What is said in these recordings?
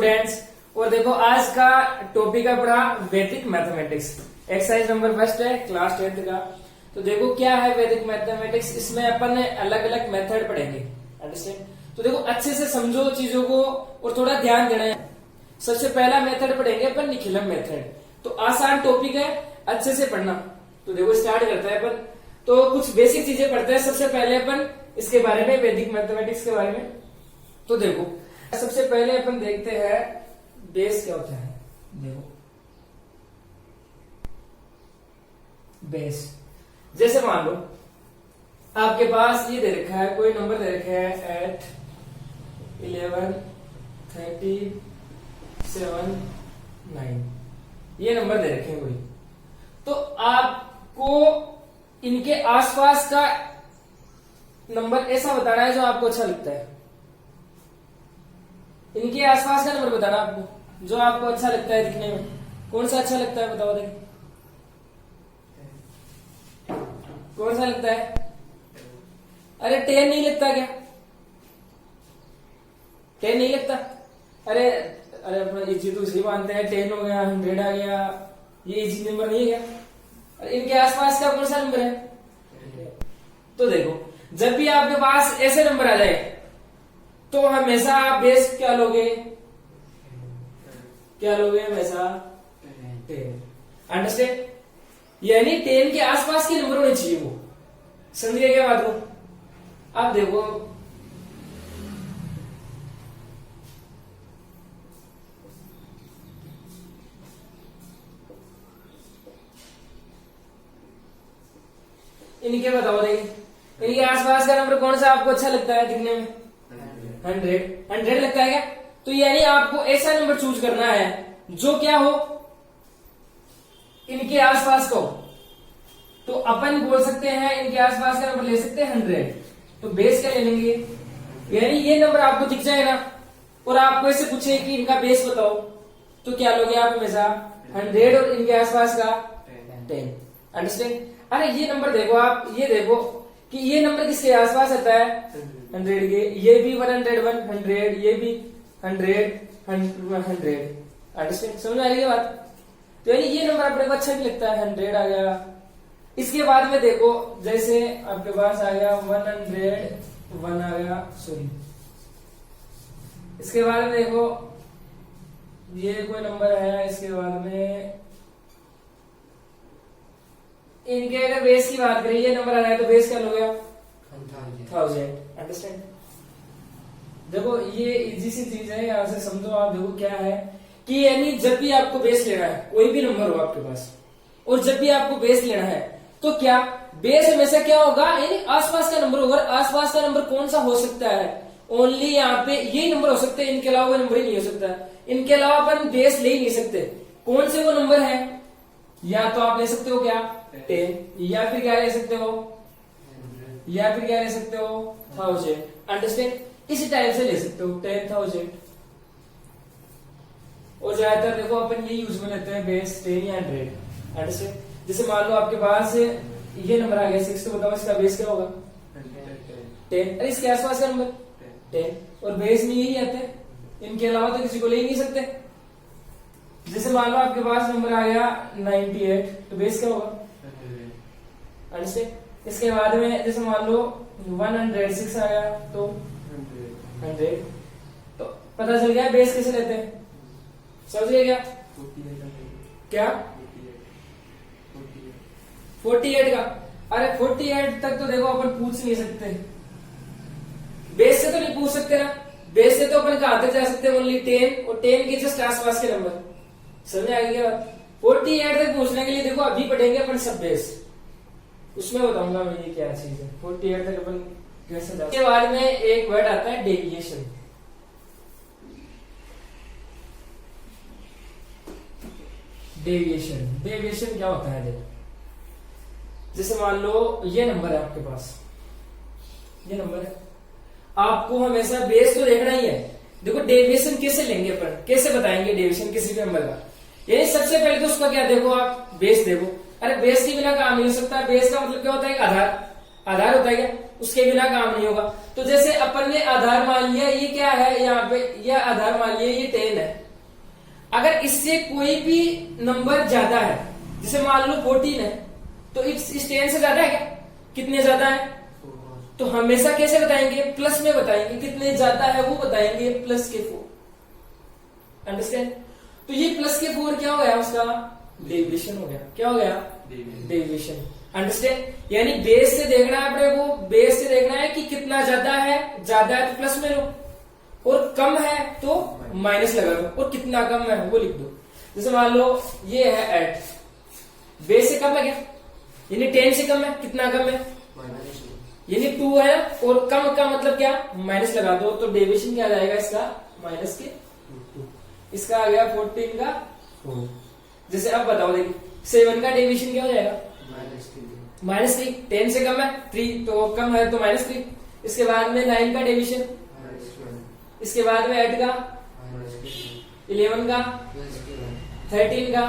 Students. और देखो आज का टॉपिक है अपना वैदिक मैथमेटिक्स। एक्सरसाइज नंबर फर्स्ट है क्लास 10th का। तो देखो क्या है वैदिक मैथमेटिक्स, इसमें अपन अलग अलग मेथड पढ़ेंगे। अंडरस्टैंड। तो देखो अच्छे से समझो चीजों को और थोड़ा ध्यान देना है। सबसे पहला मेथड पढ़ेंगे अपन निखिलम मेथड। तो आसान टॉपिक है, अच्छे से पढ़ना। तो देखो स्टार्ट करते हैं अपन। तो कुछ बेसिक चीजें पढ़ते हैं सबसे पहले अपन इसके बारे में, वैदिक मैथमेटिक्स के बारे में। तो देखो सबसे पहले अपन देखते हैं बेस क्या होता है। देखो बेस, जैसे मान लो आपके पास ये दे रखा है, कोई नंबर दे रखा है 8 11 30 7 9, ये नंबर दे रखे हैं कोई। तो आपको इनके आसपास का नंबर ऐसा बताना है जो आपको अच्छा लगता है। इनके आसपास का नंबर बताना आपको जो आपको अच्छा लगता है दिखने में। कौन सा अच्छा लगता है बताओ देखिए, कौन सा लगता है? अरे 10 नहीं लगता क्या? 10 नहीं लगता? अरे अरे अपना इजी तो इसी मानते हैं, 10 हो गया, 100 आ गया, ये इजी नंबर नहीं है क्या? अरे इनके आसपास का कौन सा नंबर है? तो देखो जब भी आपके पास ऐसे नंबर आ जाए तो हमेशा आप बेस क्या लोगे? क्या लोगे हमेशा? 10। अंडरस्टैंड? यानी 10 के आसपास के नंबर होने चाहिए वो। समझ गए क्या बात को? आप देखो इनके बताओ देखिए, इनके आसपास का नंबर कौन सा आपको अच्छा लगता है दिखने में? 100 लगता है क्या? तो यानी आपको ऐसा नंबर चूज करना है जो क्या हो, इनके आसपास का हो। तो अपन बोल सकते हैं इनके आसपास का नंबर ले सकते हैं 100। तो बेस क्या ले लेंगे? यानी ये नंबर आपको दिख जाए ना और आपको ऐसे पूछे कि इनका बेस बताओ, तो क्या लोगे आप हमेशा? 100 और इनके आसपास का 10। अंडरस्टैंड? अरे ये नंबर देखो, आप ये देखो कि ये नंबर किसके आसपास आता है? 100 के। ये भी 101 100, ये भी 100 100। अंडरस्टैंड? समझ आ रही है बात? तो यानी ये नंबर अपने को अच्छा भी लगता है, 100 आ गया। इसके बाद में देखो जैसे आपके पास आ गया 101 आ गया, सॉरी। इसके बाद में देखो ये कोई नंबर है, इसके बाद में इनके अगर बेस की बात करें, ये नंबर आ रहा है तो बेस क्या लोगे आप? 1000। अंडरस्टैंड? देखो ये इजी सी चीज है, यहां से समझो आप। देखो क्या है कि यानी जब भी आपको बेस लेना है, कोई भी नंबर हो आपके पास, और जब भी आपको बेस लेना है तो क्या बेस हमेशा क्या होगा? यानी आसपास का नंबर होगा। आसपास का नंबर कौन सा हो सकता है? ओनली यहाँ पे यही नंबर हो सकते हैं, इनके अलावा कोई नंबर ही नहीं हो सकता। इनके अलावा अपन बेस ले ही नहीं सकते। कौन से वो नंबर है? या तो आप ले सकते हो क्या 10, या फिर क्या ले सकते हो, या फिर क्या ले सकते हो 1000। अंडरस्टैंड? इसी टाइप से ले सकते हो 10,000। और ज्यादातर देखो अपन ये यूज में लेते हैं बेस 10 या 100। अंडरस्टैंड? जैसे मान लो आपके पास ये नंबर आ गया 6, तो बताओ इसका बेस क्या होगा? 10। अरे इसके आसपास का नंबर 10, और बेस में यही आते हैं, इनके अलावा तो किसी को ले ही नहीं सकते। जैसे मान लो आपके पास नंबर आ गया 98, तो बेस क्या होगा? अंडरस्टैंड? इसके बाद में जैसे मान लो 106 आ गया तो 100। तो पता चल गया बेस कैसे लेते हैं। समझ गए क्या? क्या 48 का? अरे 48 तक तो देखो अपन पूछ नहीं सकते, बेस से तो नहीं पूछ सकते ना। बेस से तो अपन कहां तक जा सकते हैं? ओनली 10, और 10 के जस्ट आसपास के नंबर। समझ आ गई बात? 48 तक पूछने के लिए देखो अभी पढ़ेंगे अपन सब बेस, उसमें बताऊंगा मैं ये क्या चीज है। 48 तक अपन कैसे जाते हैं। इसके बाद में एक वर्ड आता है डेविएशन। डेविएशन, डेविएशन क्या होता है? देखो जैसे मान लो ये नंबर है आपके पास, ये नंबर है, आपको हमेशा बेस तो देखना ही है। देखो डेविएशन कैसे लेंगे अपन, कैसे बताएंगे डेविएशन किसी भी नंबर का? यानी सबसे पहले तो उसका क्या देखो, आप बेस देखो। अरे बेस के बिना काम नहीं हो सकता। बेस का मतलब क्या होता है? आधार। आधार होता है क्या? उसके बिना काम नहीं होगा। तो जैसे अपन ने आधार मान लिया, ये क्या है यहाँ पे, ये आधार मान लिया ये 10 है। अगर इससे कोई भी नंबर ज्यादा है, जैसे मान लो 14 है, तो इस 10 से ज्यादा है क्या? कितने ज्यादा है? तो हमेशा कैसे बताएंगे? प्लस में बताएंगे। कितने ज्यादा है वो बताएंगे प्लस के 4। अंडरस्टैंड? तो ये प्लस के 4 क्या हो गया? उसका डेविएशन हो गया। क्या हो गया? डेविएशन। अंडरस्टैंड? यानी बेस से देखना है अपने को, बेस से देखना है कि कितना ज्यादा है तो प्लस में लो, और कम है तो माइनस लगा दो, और कितना कम है वो लिख दो। जैसे मान लो ये है 8, बेस से कम है क्या? यानी 10 से कम है। कितना कम है? यानी 2 है, और कम का मतलब क्या? माइनस लगा दो। तो डेविएशन क्या आ जाएगा इसका? माइनस के 2। इसका आ गया 14 का 4। जैसे अब बताओ, देखिए 7 का डेविएशन क्या हो जाएगा? -3। 10 से कम है 3, तो कम है तो -3। इसके बाद में 9 का डेविएशन, इसके बाद में 8 का, 11 का, 13 का।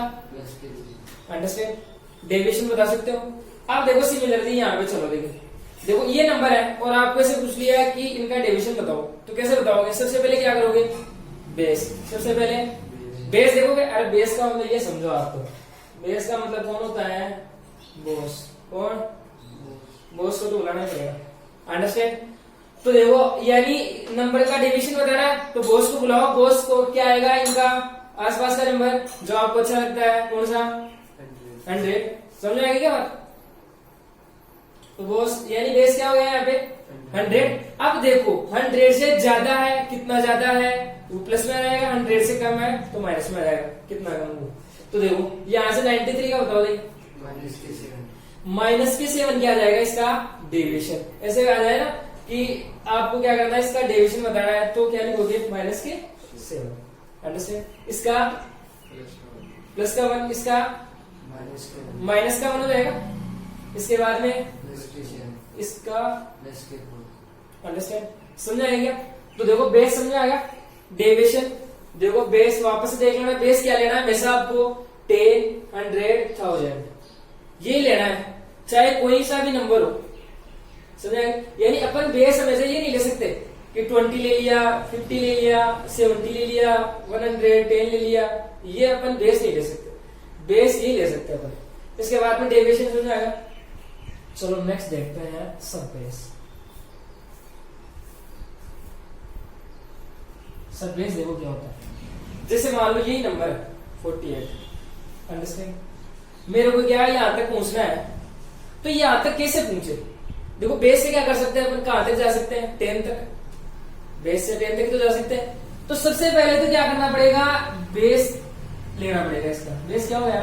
अंडरस्टैंड? डेविएशन बता सकते हो। अब देखो सिमिलरली यहाँ पे, चलो देखो ये नंबर है और आपको ऐसे पूछ लिया है कि इनका डेविएशन बताओ, तो कैसे बताओगे? सबसे पहले क्या करोगे? बेस। सबसे पहले बेस देखोगे। अरे बेस का मतलब ये समझो आपको, बेस का मतलब कौन होता है? बॉस। कौन? बॉस को तो बुलाना पड़ेगा। अंडरस्टैंड? तो देखो यानी नंबर का डेविएशन बताना है, तो बॉस को बुलाओ। बॉस को क्या आएगा? इनका आसपास का नंबर जो आपको अच्छा लगता है, कौन सा? 100। समझ आएगी क्या बात? तो बॉस यानी बेस क्या हो गया यहाँ पे? 100। अब देखो 100 से ज्यादा है, कितना ज्यादा है? वो प्लस में आ जाएगा। 100 से कम है तो माइनस में आ जाएगा। कितना कम हो? तो देखो यहाँ से 93 का बताओ, देखिए -7 क्या आ जाएगा? इसका डेविएशन। ऐसे आ जाए ना कि आपको क्या करना है, इसका डेविएशन बताना है, तो क्या लिखोगे? -7। अंडरस्टैंड? इसका प्लस का 1, इसका माइनस का 1 हो जाएगा। इसके बाद में इसका अंडरस्टैंड? समझ आएगा? तो देखो बेस समझ आएगा। डेविएशन देखो, बेस वापस से देख लेना। बेस क्या लेना है हमेशा आपको? 10, 100, 1000 ये लेना है, चाहे कोई सा भी नंबर हो। समझ आएगा? यानी अपन बेस हमेशा ये नहीं ले सकते कि 20 ले लिया, 50 ले लिया, 70 ले लिया, 110 ले लिया। ये अपन बेस नहीं ले सकते। बेस ये ले सकते अपन। इसके बाद में डेविएशन समझ आएगा। चलो नेक्स्ट देखते हैं सब बेस। सब बेस देखो क्या होता है। जैसे मान लो यही नंबर है 48। अंडरस्टैंड? मेरे को क्या यहां तक पहुंचना है, तो यहां तक कैसे पहुंचे? देखो बेस से क्या कर सकते हैं अपन? कहां तक जा सकते हैं? 10 तक। बेस से 10 तक तो जा सकते हैं। तो सबसे पहले तो क्या करना पड़ेगा? बेस लेना पड़ेगा। इसका बेस क्या हो गया?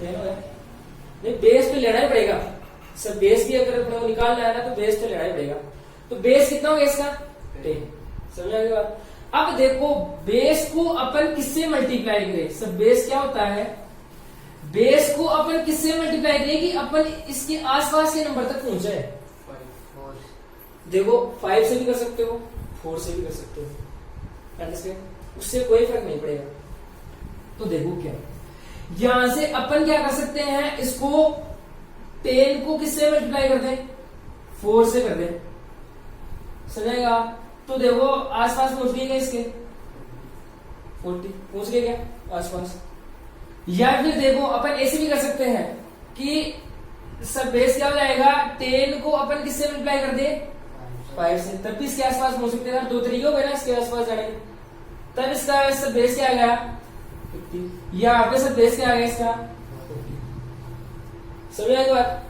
10 हो गया। नहीं, बेस तो लेना ही पड़ेगा। सब बेस की अगर अपने को निकालना है ना, तो बेस तो लेना ही पड़ेगा। तो बेस कितना हो गया इसका? 10। समझ आ गई बात? अब देखो बेस को अपन किससे मल्टीप्लाई करें? सब बेस क्या होता है? बेस को अपन किससे मल्टीप्लाई करें कि अपन इसके आसपास के नंबर तक पहुंचे? देखो 5 से भी कर सकते हो, 4 से भी कर सकते हो। अंडरस्टैंड? उससे कोई फर्क नहीं पड़ेगा। तो देखो क्या, यहां से अपन क्या कर सकते हैं? इसको 10 को किससे मल्टीप्लाई कर दें? 4 से कर दें। समझेगा? तो देखो आसपास पहुंच गए क्या इसके? 40 पहुंच गए क्या आसपास? या फिर देखो अपन ऐसे भी कर सकते हैं कि सब बेस क्या हो जाएगा? 10 को अपन किससे मल्टीप्लाई कर दे? 5 से। तब भी इसके आसपास पहुंच सकते हैं। 2 तरीके हो गए ना इसके आसपास जाने के। तब इसका सब बेस क्या आ गया? 50। यहाँ पे सब बेस क्या आ गया इसका? 40। समझ आएगी बात?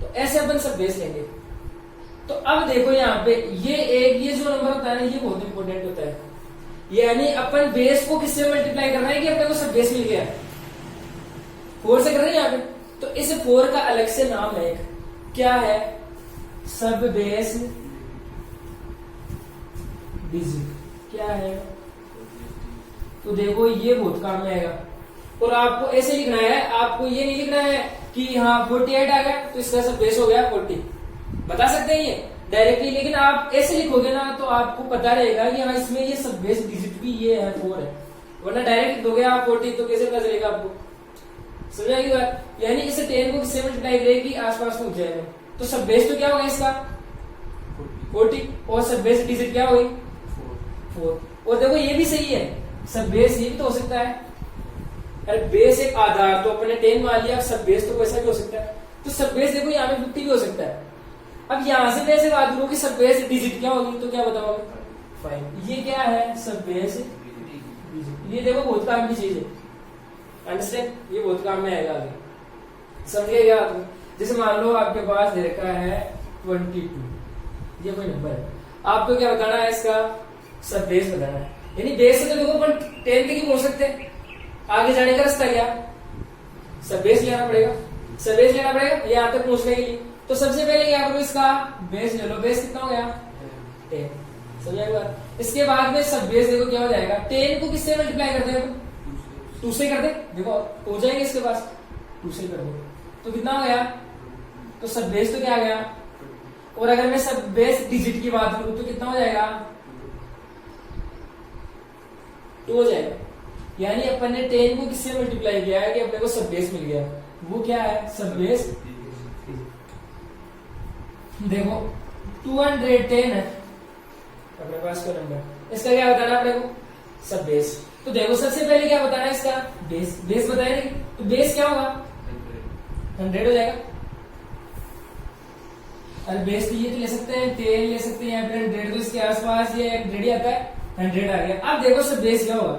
तो ऐसे अपन सब बेस लेंगे। तो अब देखो यहाँ पे ये जो नंबर होता है ना, ये बहुत इंपॉर्टेंट होता है। यानी अपन बेस को किससे मल्टीप्लाई करना है कि अपने को सब बेस मिल गया? 4 से कर रहे हैं यहाँ पे। तो इस 4 का अलग से नाम है, क्या है? सब बेस डिजिट। क्या है? तो देखो ये बहुत काम में आएगा। और आपको ऐसे लिखना है, आपको ये नहीं लिखना है कि हाँ 48 आ गया तो इसका सब बेस हो गया 40। बता सकते हैं ये डायरेक्टली, लेकिन आप ऐसे लिखोगे ना तो आपको पता रहेगा कि हाँ इसमें ये सब बेस डिजिट भी ये है 4 है। वरना डायरेक्ट लिखोगे आप 40 तो कैसे पता चलेगा आपको? समझ आएगी बात? यानी इसे 10 को किससे मल्टीप्लाई करेगी? आसपास पहुंच जाएगा। तो सब बेस तो क्या होगा इसका? 40 और सब बेस डिजिट क्या हुई 4। और देखो ये भी सही है, सब बेस ये भी तो हो सकता है। अरे बेस एक आधार तो अपने 10 मान लिया, सब बेस तो वैसा भी हो सकता है। तो सब बेस देखो यहाँ पे 50 भी हो सकता है। अब यहां से वैसे बात करूँ कि सब बेस डिजिट क्या होगी, तो क्या बताओगे 5। ये क्या है सब बेस डिजिट। ये देखो बहुत काम की चीज है, अंडरस्टैंड, ये बहुत काम में आएगा आगे, समझिए क्या आपको। जैसे मान लो आपके पास दे रखा है 22, ये कोई नंबर है, आपको क्या बताना है, इसका सब बेस बताना है। यानी बेस से तो देखो अपन 10 तक ही पहुंच सकते हैं, आगे जाने का रास्ता क्या, सब बेस लेना पड़ेगा, सब बेस लेना पड़ेगा यहाँ तक पहुंचने के लिए। तो सबसे पहले क्या करो, इसका बेस ले लो, बेस कितना हो गया 10, समझ आई बात। इसके बाद में सब बेस देखो क्या हो जाएगा, 10 को किससे मल्टीप्लाई करते हैं, 2 से कर दे, देखो हो जाएंगे इसके पास 2 से कर दो, तो कितना हो गया, तो सब बेस तो क्या आ गया। और अगर मैं सब बेस डिजिट की बात करूं तो कितना हो जाएगा 2 हो जाएगा। यानी अपन ने 10 को किससे मल्टीप्लाई किया है कि अपने को सब बेस मिल गया, वो क्या है सब बेस। देखो 210 है अपने पास का नंबर, इसका क्या बताना अपने को सब बेस। तो देखो सबसे पहले क्या बताना है, इसका बेस, बेस बताया नहीं तो बेस क्या होगा 100 हो जाएगा। और बेस तो ये तो ले सकते हैं 10 ले सकते हैं, या फिर 100, तो इसके आसपास ये 100 ही आता है, 100 आ गया। अब देखो सब बेस क्या होगा,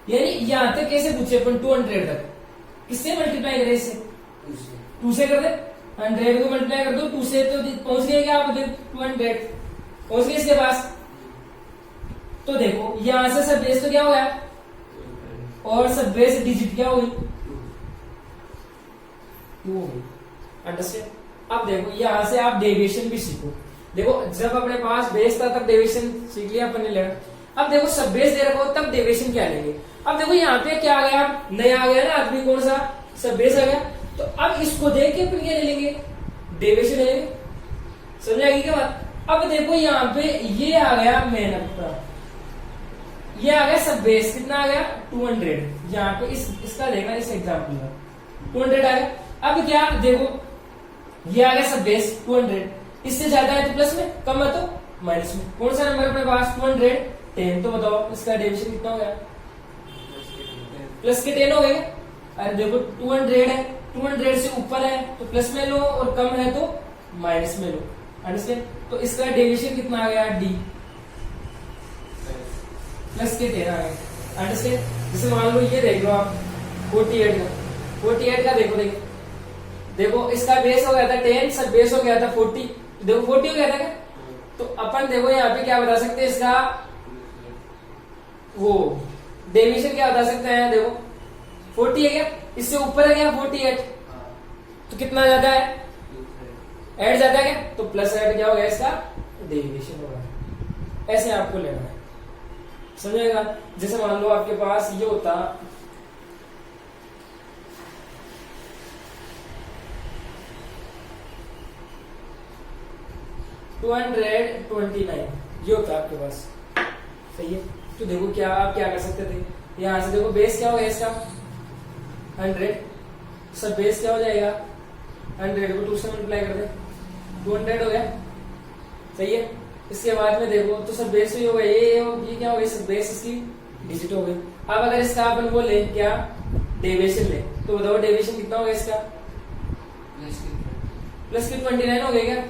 यानी यहां तक कैसे पूछे अपन 200 तक किससे मल्टीप्लाई करें, इससे 2 से कर दे, 100 को मल्टीप्लाई कर दो 2 से, तो पहुंच गए क्या आप 200 पहुंच गए इसके पास। तो देखो यहां से सब बेस तो क्या हो गया, और सब बेस डिजिट क्या हुई 2 हो गई, अंडरस्टैंड। अब देखो यहां से आप डेविएशन भी सीखो। देखो जब अपने पास बेस था तब डेविएशन सीख लिया अपन ने, अब देखो सब बेस दे रखो तब डेविएशन क्या लेंगे। अब देखो यहाँ पे क्या आ गया, नया आ गया ना आदमी, कौन सा सब बेस आ गया, तो अब इसको देख के अपन क्या ले लेंगे, डेविएशन ले लेंगे, समझ आएगी क्या बात। अब देखो यहाँ पे ये आ गया मेन अपना, ये आ गया सब बेस, कितना आ गया 200, यहाँ पे इसका लेगा इस एग्जाम्पल का 200 आ गया। अब क्या देखो ये आ गया सब बेस 200, इससे ज्यादा है तो प्लस में, कम है तो माइनस में। कौन सा नंबर अपने पास 210, तो बताओ इसका डेविएशन कितना हो गया, प्लस के 10 हो गए। अरे देखो 200 है, 200 से ऊपर है तो प्लस में लो, और कम है तो माइनस में लो, अंडरस्टैंड। तो इसका डेविएशन कितना आ गया डी, प्लस के 10 आ गया, अंडरस्टैंड। जैसे मान लो ये देख लो आप 48 का देखो देखो इसका बेस हो गया था 10, सब बेस हो गया था 40, देखो 40 हो गया था क्या, तो अपन देखो यहाँ पे क्या बता सकते हैं, इसका वो डेविएशन क्या बता सकते हैं, देखो 40 है क्या, इससे ऊपर है क्या 48, तो कितना ज्यादा है, ऐड ज्यादा है क्या, तो प्लस ऐड क्या हो गया, इसका डेविएशन होगा। ऐसे आपको लेना है, समझेगा। जैसे मान लो आपके पास ये होता 229, ये होता है आपके पास, सही है। तो देखो क्या आप क्या कर सकते थे, यहां से देखो बेस क्या हो गया इसका 100, सब बेस क्या हो जाएगा 100 को 2 से मल्टीप्लाई कर दे, 200 हो गया, सही है। इसके बाद में देखो तो सब बेस ही हो गया, ये क्या हो गया, सब बेस इसकी डिजिट हो गई। अब अगर इसका अपन वो ले क्या डेविएशन ले, तो बताओ डेविएशन कितना हो गया इसका, प्लस के 29 हो गया क्या,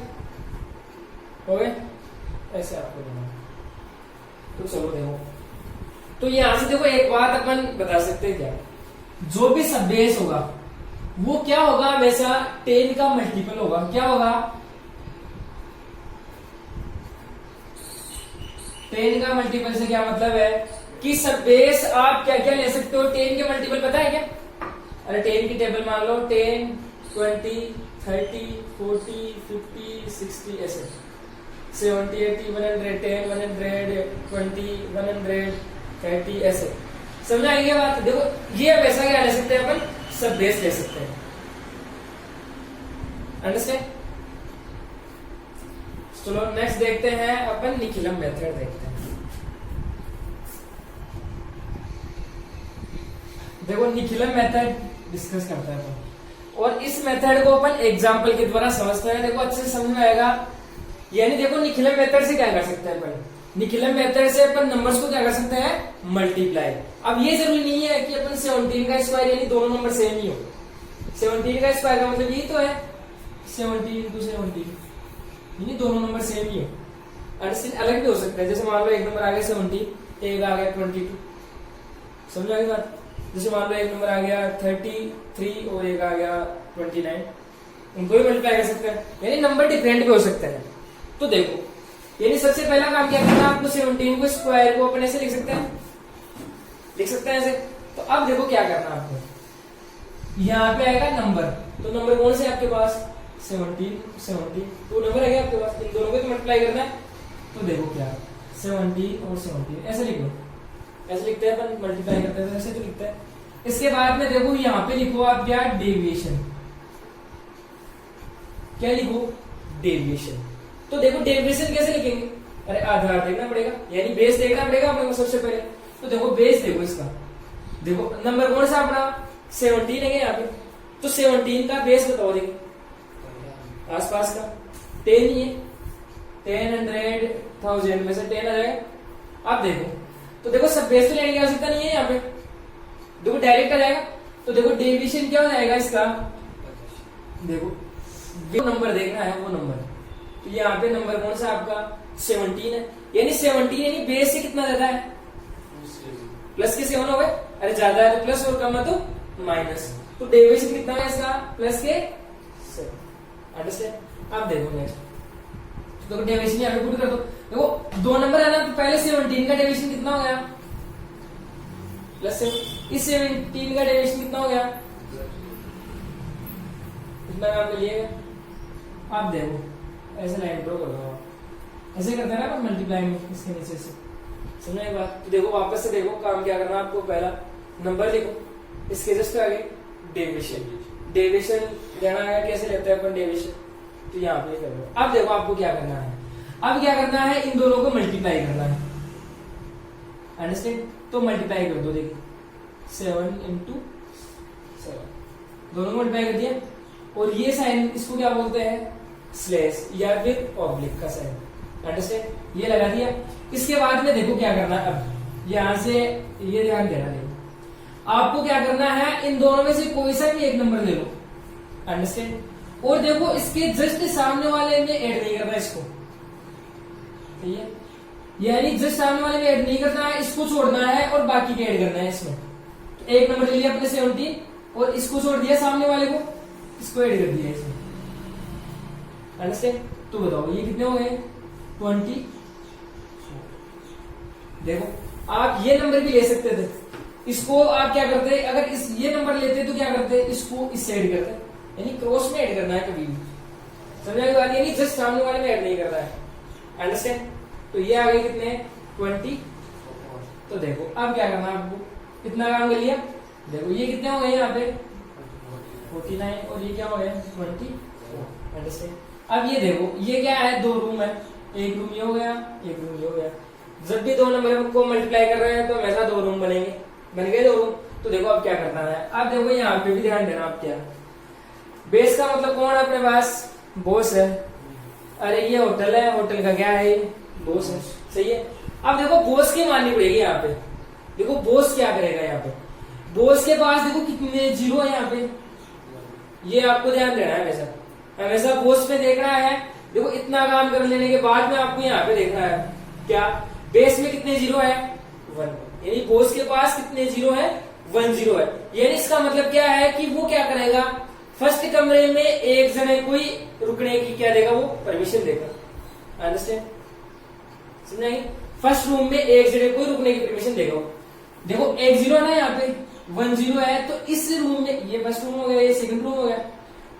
हो गए। ऐसे आपको देना, तो चलो देखो, तो यहां से देखो एक बात अपन बता सकते हैं क्या, जो भी सब बेस होगा वो क्या होगा, हमेशा 10 का मल्टीपल होगा, क्या होगा 10 का मल्टीपल से क्या मतलब है कि सब बेस आप क्या क्या ले सकते हो, 10 के मल्टीपल पता है क्या, अरे 10 की टेबल मान लो 10, 20, 30, 40, 50, 60 ऐसे 70, 80, 110, 120, 100, 30 ऐसे, समझ आएगी बात। देखो ये वैसा क्या ले सकते हैं अपन, सब बेस ले सकते हैं, अंडरस्टैंड। चलो नेक्स्ट देखते हैं अपन निखिलम मेथड देखते हैं। देखो निखिलम मेथड डिस्कस करते हैं और इस मेथड को अपन एग्जाम्पल के द्वारा समझते हैं। देखो अच्छे से समझ में आएगा यानी देखो निखिलम मेथड से क्या कर सकते हैं अपन, निखिलम मेथड से अपन नंबर्स को क्या कर सकते हैं, मल्टीप्लाई। अब ये जरूरी नहीं है कि अपन 17 का स्क्वायर यानी दोनों नंबर सेम ही हो। 17 का स्क्वायर का मतलब यही तो है 17 इंटू 17, यानी दोनों नंबर सेम ही हो। अलग भी हो सकता है, जैसे मान लो एक नंबर आ गया 17, एक आ गया 22, समझ आ गई बात। जैसे मान लो एक नंबर आ गया 33 और एक आ गया 29, उनको भी मल्टीप्लाई कर सकते हैं, यानी नंबर डिफरेंट भी हो सकते हैं। तो देखो यानी सबसे पहला काम क्या करना है आपको, 17 को स्क्वायर को अपन ऐसे लिख सकते हैं, लिख सकते हैं ऐसे। तो अब देखो क्या करना है आपको, यहाँ पे आएगा नंबर, तो नंबर कौन से आपके पास 17 17, तो नंबर आ गया आपके पास, इन दोनों को तो मल्टीप्लाई करना है। तो देखो क्या 17 और 17 ऐसे लिखो, ऐसे लिखते हैं अपन, मल्टीप्लाई करते हैं ऐसे तो लिखते हैं। इसके बाद में देखो यहाँ पे लिखो आप क्या, डेविएशन, क्या लिखो, डेविएशन। तो देखो डेविएशन कैसे लिखेंगे, अरे आधार देखना पड़ेगा, यानी बेस देखना पड़ेगा अपने सबसे पहले। तो देखो बेस देखो इसका, देखो नंबर कौन सा अपना 17 है यहाँ पे, तो 17 का बेस बताओ, देखो आसपास का 10 ही है, 10 100 1000 में से 10 आ जाएगा। अब देखो तो देखो सब बेस तो लेने की आवश्यकता नहीं है यहाँ पे, देखो डायरेक्ट आ जाएगा। तो देखो डेविएशन क्या हो जाएगा इसका, देखो जो नंबर देखना है वो नंबर, तो यहाँ पे नंबर कौन सा आपका 17 है, यानी 17 यानी बेस से कितना ज्यादा है, प्लस के 7 हो गए, अरे ज्यादा है तो प्लस और कम है तो माइनस, तो डेविएशन कितना है इसका, प्लस के 7। अंडरस्टैंड। अब देखो नेक्स्ट, तो डेविएशन यहाँ पे पुट कर दो। देखो दो नंबर है ना, तो पहले 17 का डेविएशन कितना हो गया, प्लस 7, इस 17 का डेविएशन कितना हो गया, इतना काम करिएगा। आप देखो ऐसे लाइन ड्रॉ कर दो, ऐसे करते हैं ना अपन मल्टीप्लाई में, इसके नीचे से, समझा एक बात। तो देखो वापस से देखो काम क्या करना है आपको, पहला नंबर लिखो, इसके जस्ट आगे डेविएशन, डेविएशन लेना है, कैसे लेते हैं अपन डेविएशन, तो यहाँ पे कर दो। अब देखो आपको क्या करना है, अब क्या करना है, इन दोनों को मल्टीप्लाई करना है, अंडरस्टैंड। तो मल्टीप्लाई कर दो, देखिए 7 इंटू 7, दोनों को मल्टीप्लाई कर दिया। और ये साइन इसको क्या बोलते हैं, स्लैश या फिर ऑब्लिक का साइन, अंडरस्टैंड, ये लगा दिया। इसके बाद में देखो क्या करना है, अब यहां से ये ध्यान देना, देखो आपको क्या करना है, इन दोनों में से कोई सा भी एक नंबर ले लो, अंडरस्टैंड। और देखो इसके जस्ट सामने वाले में ऐड नहीं करना इसको, ठीक है, यानी जस्ट सामने वाले में ऐड नहीं करना है, इसको छोड़ना है और बाकी के ऐड करना है इसमें। तो एक नंबर ले लिया अपने 17 और इसको छोड़ दिया सामने वाले को, इसको ऐड कर दिया इसमें, अंडरस्टैंड। तो बताओ ये कितने हो गए, 20। देखो आप ये नंबर भी ले सकते थे, इसको आप क्या करते, अगर इस ये नंबर लेते तो क्या करते, इसको इससे ऐड करते, यानी क्रॉस में ऐड करना है कभी भी, समझ आई बात, यानी जस्ट सामने वाले में ऐड नहीं करना है, अंडरस्टैंड। तो ये आ गए कितने 20। तो देखो अब क्या करना है आपको, कितना काम कर लिया, देखो ये कितने हो गए यहाँ पे 49 और ये क्या हो गया 20, अंडरस्टैंड। अब ये देखो ये क्या है, दो रूम है, एक रूम ये हो गया, एक रूम ये हो गया। जब भी दो नंबर को मल्टीप्लाई कर रहे हैं तो हमेशा दो रूम बनेंगे, बन गए दो रूम। तो देखो अब क्या करना है, अब देखो यहाँ पे भी ध्यान देना, आप क्या बेस का मतलब कौन है अपने पास, बॉस है, अरे ये होटल है, होटल का क्या है, बॉस है, सही है। अब देखो बॉस की माननी पड़ेगी यहाँ पे, देखो बॉस क्या करेगा यहाँ पे, बॉस के पास देखो कितने जीरो है यहाँ पे, ये आपको ध्यान देना है, हमेशा हमेशा बॉस पे देखना है। देखो इतना काम कर लेने के बाद में आपको यहाँ पे देखना है क्या, बेस में कितने जीरो है 1, यानी बॉस के पास कितने जीरो है 1 जीरो है। यानी इसका मतलब क्या है कि वो क्या करेगा, फर्स्ट कमरे में एक जने कोई रुकने की क्या देगा, वो परमिशन देगा, अंडरस्टैंड, समझाएंगे। फर्स्ट रूम में एक जने कोई रुकने की परमिशन देगा। देखो एक जीरो है ना यहाँ पे, 1 जीरो है, तो इस रूम में, ये फर्स्ट रूम हो गया, ये सेकंड रूम हो गया,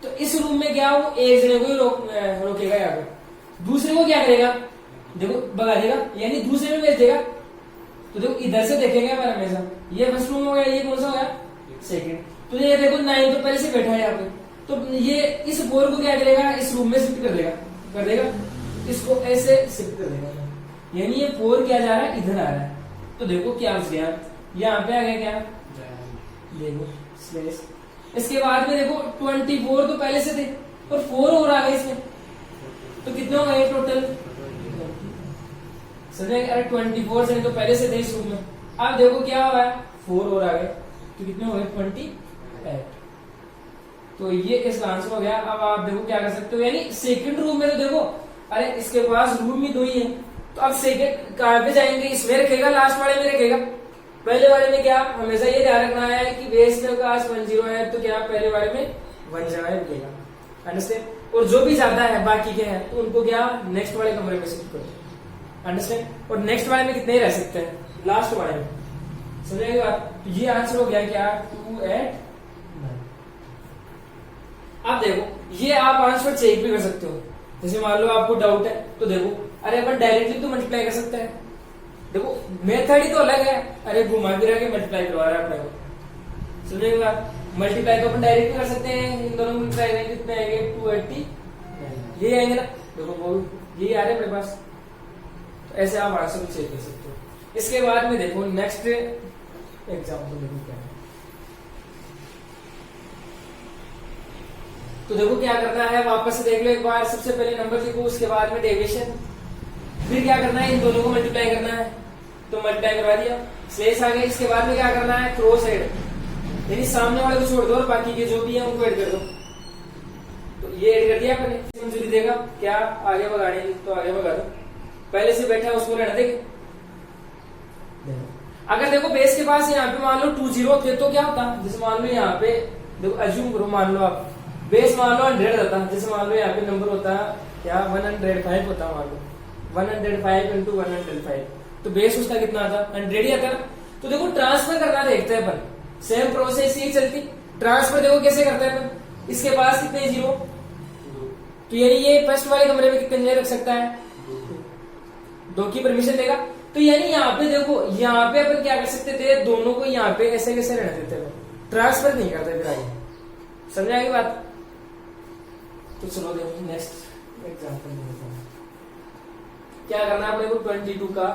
तो इस रूम में क्या वो एक जने को ही रोकेगा यहाँ पे, दूसरे को क्या करेगा, देखो भगा देगा, यानी दूसरे में भेज देगा। तो देखो इधर से देखेंगे हमारा हमेशा, ये फर्स्ट रूम हो गया, ये कौन सा हो गया सेकंड। तो ये देखो 9 तो पहले से बैठा है यहाँ पे, तो ये इस 4 को क्या करेगा, इस रूम में शिफ्ट कर देगा, इसको ऐसे शिफ्ट कर देगा, यानी ये 4 क्या जा रहा है, इधर आ रहा है। तो देखो क्या बच गया, यहाँ पे आ गया क्या, देखो स्लैश। इसके बाद में देखो 24 तो पहले से थे और 4 और आ गए इसमें, तो कितने कितने हो गए टोटल? समझे? अरे 24 से तो पहले से थे इस रूप में। अब देखो क्या हुआ है, 4 और आ गए तो कितने हो गए? 28। तो ये इसका आंसर हो गया। अब आप देखो क्या कर सकते हो, यानी सेकंड रूम में तो देखो, अरे इसके पास रूम ही 2 ही है, तो अब सेकंड कहां पे जाएंगे? इसमें रखेगा, लास्ट वाले में रखेगा। पहले वाले में क्या, हमेशा ये ध्यान रखना है कि बेस के पास 10 है तो क्या पहले वाले में 1 जगह रुकेगा, अंडरस्टैंड। और जो भी ज्यादा है बाकी के हैं तो उनको क्या नेक्स्ट वाले कमरे में शिफ्ट करो, अंडरस्टैंड। और नेक्स्ट वाले में कितने ही रह सकते हैं? लास्ट वाले में, समझेंगे बात? तो ये आंसर हो गया क्या? 2 8 9। अब देखो ये आप आंसर चेक भी कर सकते हो। जैसे मान लो आपको डाउट है तो देखो, अरे अपन डायरेक्टली तो मल्टीप्लाई कर सकते हैं। देखो मेथड ही तो अलग है, अरे घुमा फिरा के मल्टीप्लाई करवा रहा है अपने को, समझेंगे बात? मल्टीप्लाई तो अपन डायरेक्ट कर सकते हैं, इन दोनों में ट्राई करेंगे कितने आएंगे? 280 ये आएंगे ना, देखो वो ये आ रहे अपने पास। तो ऐसे आप आंसर चेक कर सकते हो। इसके बाद में देखो नेक्स्ट एग्जाम्पल देखो क्या है। तो देखो क्या करना है, वापस से देख लो एक बार। सबसे पहले नंबर लिखो, उसके बाद में डेविएशन, फिर क्या करना है? इन दोनों को मल्टीप्लाई करना है, तो मल्टीप्लाई करवा दिया, स्लेस आ गए। इसके बाद में क्या करना है? क्रॉस ऐड, यानी सामने वाले को छोड़ दो और बाकी के जो भी है उनको ऐड कर दो। तो ये ऐड कर दिया अपने, मंजूरी देगा क्या आगे बढ़ाने की? तो आगे बढ़ा दो, पहले से बैठा है उसको रहने देंगे। अगर देखो बेस के पास यहाँ पे मान लो 20 होते तो क्या होता? जैसे मान लो यहाँ पे देखो, अज्यूम करो, मान लो आप बेस मान लो 100 होता, जैसे मान लो यहाँ पे नंबर होता क्या 105 होता, मान लो 105 इंटू 105, तो बेस उसका कितना आता? 100 ही आता ना। तो देखो ट्रांसफर करना देखते हैं अपन, सेम प्रोसेस ही चलती। ट्रांसफर देखो कैसे करते हैं अपन, इसके पास कितने 0, तो यानी ये फर्स्ट वाले कमरे में कितने जगह रख सकता है? 2 की परमिशन देगा। तो यानी यहाँ पे देखो, यहाँ पे अपन क्या कर सकते थे? दोनों को यहाँ पे ऐसे कैसे रहने देते हैं, ट्रांसफर नहीं करते फिर आगे, समझ आएगी बात? तो चलो देखो नेक्स्ट एग्जांपल देखते हैं। क्या करना है अपने को? 22 का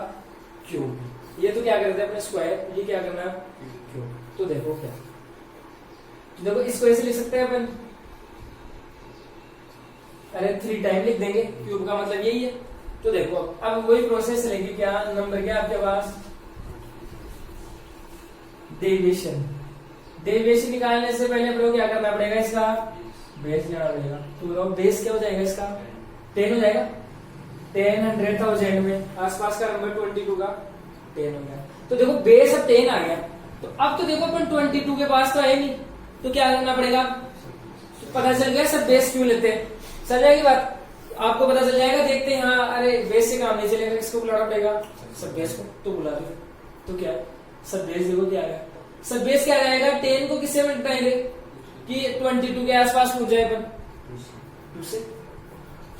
क्यूब, ये तो क्या करते हैं अपने स्क्वायर, ये क्या करना है? क्यूब। तो देखो क्या, तो देखो इसको ऐसे लिख सकते हैं अपन, अरे 3 टाइम लिख देंगे, क्यूब का मतलब यही है। तो देखो अब वही प्रोसेस चलेगी, क्या नंबर क्या आपके पास? डेविएशन। डेविएशन निकालने से पहले अपने को क्या करना पड़ेगा? इसका बेस लेना पड़ेगा। तो बताओ बेस क्या हो जाएगा इसका? 10 हो जाएगा। 10 100,000 में आसपास का नंबर 22 का 10 हो गया। तो देखो बेस अब 10 आ गया, तो अब तो देखो अपन 22 के पास तो है नहीं, तो क्या करना पड़ेगा? तो पता चल गया सब बेस क्यों लेते हैं, समझ आएगी बात? आपको पता चल जाएगा, देखते हैं हाँ, अरे बेस से काम नहीं चलेगा, इसको बुलाना पड़ेगा सब बेस को, तो बुला दो। तो क्या सब बेस देखो क्या आएगा? सब बेस क्या आएगा? 10 को किससे मल्टीप्लाई कि 22 के आसपास पहुंच जाए अपन 2 से,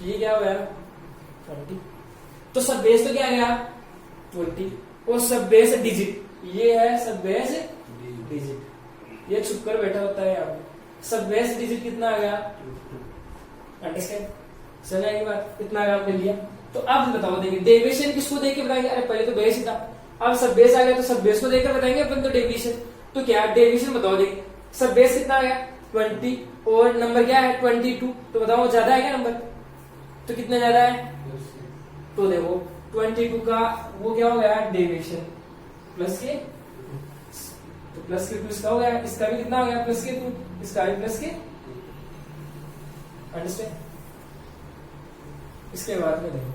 ये क्या हो गया? 20। तो सब बेस तो क्या गया? 20। और सब बेस डिजिट, ये है सब बेस डिजिट, ये छुप कर बैठा होता है यहाँ पे। सब बेस डिजिट कितना आ गया? अंडरस्टैंड? समझ आएगी बात? इतना काम कर लिया। तो अब बताओ, देखिए डेविएशन किसको देख के बताएंगे? अरे पहले तो बेस ही था, अब सब बेस आ गया तो सब बेस को देखकर बताएंगे अपन तो डेविएशन। तो क्या डेविएशन बताओ, देखिए सब बेस कितना आ गया? 20, और नंबर क्या है? 22। तो बताओ ज्यादा है क्या नंबर? तो कितना ज्यादा है? तो देखो 22 का वो क्या हो गया? डेविएशन प्लस के, तो प्लस के 2 इसका हो गया, इसका भी कितना हो गया? प्लस के 2, इसका भी प्लस के, अंडरस्टैंड? इसके बाद में देखो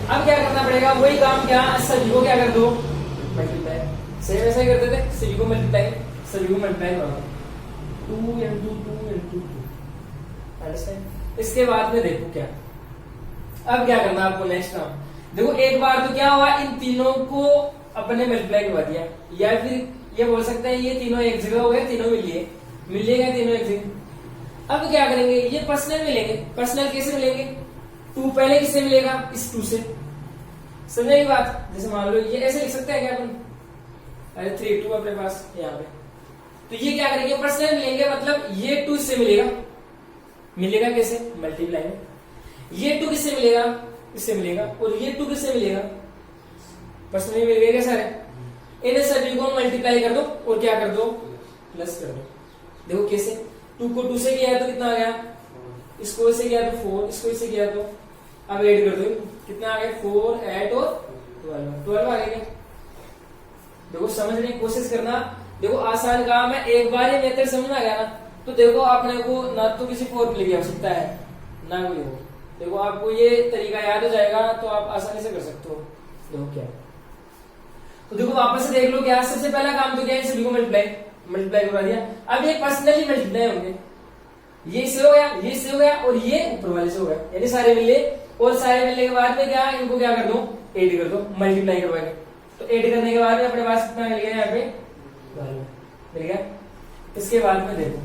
अब क्या करना पड़ेगा? वही काम, क्या सभी को क्या कर दो? मल्टीप्लाई। सेम ऐसा ही करते थे, सभी को मल्टीप्लाई, सभी को मल्टीप्लाई करो 2 into 2 into 2, अंडरस्टैंड? इसके बाद में देखो क्या, अब क्या करना आपको नेक्स्ट काम। देखो एक बार तो क्या हुआ, इन तीनों को अपने मल्टीप्लाई करवा दिया, या फिर ये बोल सकते हैं ये तीनों एक जगह हो गए, तीनों मिलिए तीनों एक जगह। अब क्या करेंगे? ये पर्सनल मिलेंगे। पर्सनल कैसे मिलेंगे? 2 पहले किससे मिलेगा? इस 2 से, समझे बात? जैसे मान लो ये ऐसे लिख सकते हैं क्या अपन? अरे 3 2 अपने पास यहाँ पे, तो ये क्या करेंगे? पर्सनल मिलेंगे, मतलब ये 2 इससे मिलेगा कैसे? मल्टीप्लाई में। ये 2 किससे मिलेगा? इससे मिलेगा, और ये 2 किससे मिलेगा? पर्सनली मिल गया क्या सारे? इन्हें सभी को मल्टीप्लाई कर दो और क्या कर दो? प्लस कर दो। देखो कैसे, 2 को 2 से किया तो कितना आ गया, इसको इससे किया तो 4, इसको इससे किया तो, अब ऐड कर दो, कितना आ गया 4, 8 और 12 आ गया। देखो समझने की कोशिश करना, देखो आसान काम है, एक बार ये मेथड समझ में आ गया ना तो देखो आपने को ना तो किसी फॉर्मूले की आवश्यकता है ना कोई हो, देखो आपको ये तरीका याद हो जाएगा तो आप आसानी से कर सकते हो। देखो क्या, तो देखो वापस से देख लो क्या, सबसे पहला काम तो क्या है, सभी को मल्टीप्लाई करवा दिया। अब ये पर्सनली मल्टीप्लाई होंगे, ये इससे हो गया, ये इससे हो गया और ये ऊपर वाले से हो गया, यानी सारे मिले, और सारे मिलने के बाद में क्या, इनको क्या कर दो, ऐड कर दो, मल्टीप्लाई करवा के। तो ऐड करने के बाद में अपने पास कितना मिल गया, यहाँ पे 12 मिल गया। इसके बाद में देखो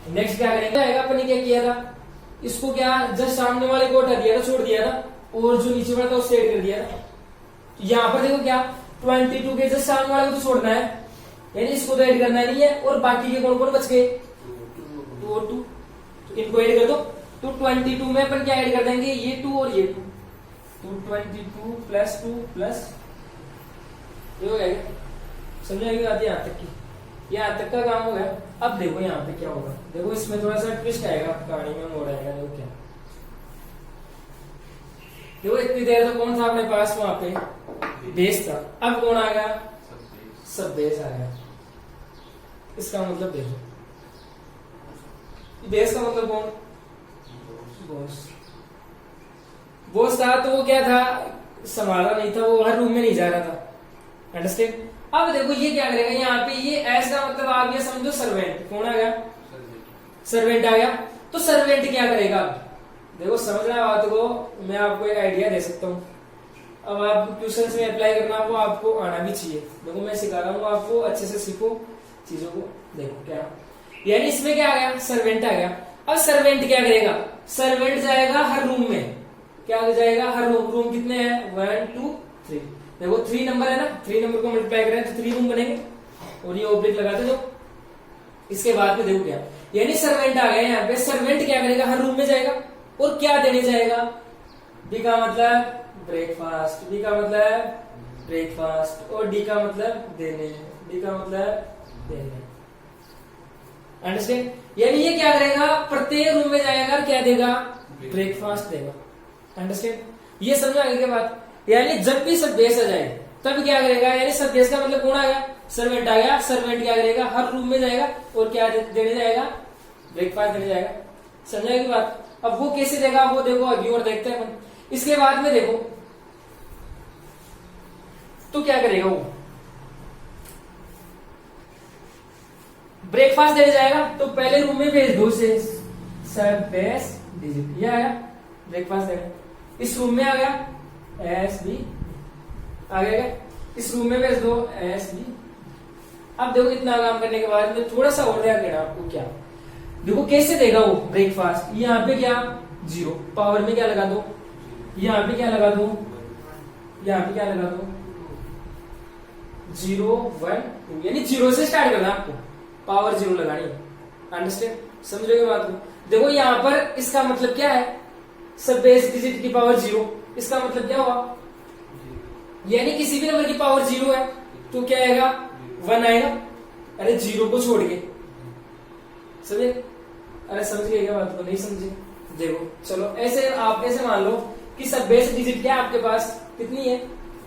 नेक्स्ट क्या करेंगे, अपने क्या किया था, इसको क्या जस्ट सामने वाले को हटा दिया था, छोड़ दिया था, और जो नीचे वाला था उससे ऐड कर दिया था। तो यहाँ पर देखो क्या, 22 के जस्ट सामने वाले को तो छोड़ना है, यानी इसको तो ऐड करना नहीं है, और बाकी के कौन कौन बच गए, 2 और 2, तो इनको ऐड कर दो। तो 22 में अपन क्या ऐड कर देंगे, ये 2 और ये 2, तो 22 प्लस 2 प्लस ये हो गया, समझ आएगी बात यहाँ तक की, यहाँ तक का काम हो गया। अब देखो यहाँ पे क्या होगा, देखो इसमें थोड़ा सा ट्विस्ट आएगा कहानी में, हो रहेगा। देखो क्या, देखो इतनी देर तो कौन था अपने पास, वहां पे बेस था, अब कौन आ गया, सब बेस आ गया। इसका मतलब देखो, बेस का मतलब कौन, बॉस था, तो वो क्या था, संभाला नहीं था, वो हर रूम में नहीं जा रहा था, अंडरस्टैंड। अब देखो ये क्या करेगा, यहाँ पे ये ऐसा मतलब आप ये समझो सर्वेंट, कौन आ गया, सर्वेंट आ गया। तो सर्वेंट क्या करेगा, देखो समझना बात को, मैं आपको एक आइडिया दे सकता हूँ, अब आप ट्यूशन में अप्लाई करना, वो आपको आना भी चाहिए। देखो मैं सिखा रहा हूँ आपको, अच्छे से सीखो चीजों को। देखो क्या, यानी इसमें क्या आ गया, सर्वेंट आ गया। अब सर्वेंट क्या करेगा, सर्वेंट जाएगा हर रूम में, क्या जाएगा हर रूम कितने हैं, 1 2 3, देखो 3 नंबर है ना, 3 नंबर को मल्टीप्लाई करें तो 3 रूम बनेंगे, और ये ऑब्जेक्ट लगाते दो। इसके बाद में देखो क्या, यानी सर्वेंट आ गया यहाँ पे, सर्वेंट क्या करेगा, हर रूम में जाएगा, और क्या देने जाएगा, बी का मतलब ब्रेकफास्ट, बी का मतलब ब्रेकफास्ट, और डी का मतलब देने, डी का मतलब देने, अंडरस्टैंड। यानी ये क्या करेगा, प्रत्येक रूम में जाएगा, क्या देगा, ब्रेकफास्ट देगा, अंडरस्टैंड। ये समझ आ गई क्या बात, यानी जब भी सब बेस आ जाए तब क्या करेगा, यानी सब बेस का मतलब कौन आ गया, सर्वेंट आ गया। सर्वेंट क्या करेगा, हर रूम में जाएगा और क्या देने जाएगा, ब्रेकफास्ट देने जाएगा, समझा की बात। अब वो कैसे देगा, वो देखो अभी और देखते हैं अपन। इसके बाद में देखो तो क्या करेगा, वो ब्रेकफास्ट देने जाएगा, तो पहले रूम में भेज दो से, सब बेस डिजिट, ये आया ब्रेकफास्ट देने, इस रूम में आ गया एस बी आ गया, इस रूम में भेज दो एस बी। अब देखो इतना काम करने के बाद में थोड़ा सा और ध्यान देना आपको, क्या देखो कैसे देगा वो ब्रेकफास्ट, यहाँ पे क्या 0, पावर में क्या लगा दो, यहाँ पे क्या लगा दो, यहाँ पे क्या लगा दो 0 1 2, यानी 0 से स्टार्ट करना आपको, पावर 0 लगानी है, अंडरस्टैंड, समझोगे बात को। देखो यहाँ पर इसका मतलब क्या है, सब बेस डिजिट की पावर 0, इसका मतलब क्या हुआ, यानी किसी भी नंबर की पावर 0 है तो क्या आएगा, 1 आएगा। अरे 0 को छोड़ के, समझे, अरे समझ गए क्या बात को, नहीं समझे, देखो चलो ऐसे आप ऐसे मान लो कि सब बेस डिजिट क्या है आपके पास, कितनी है,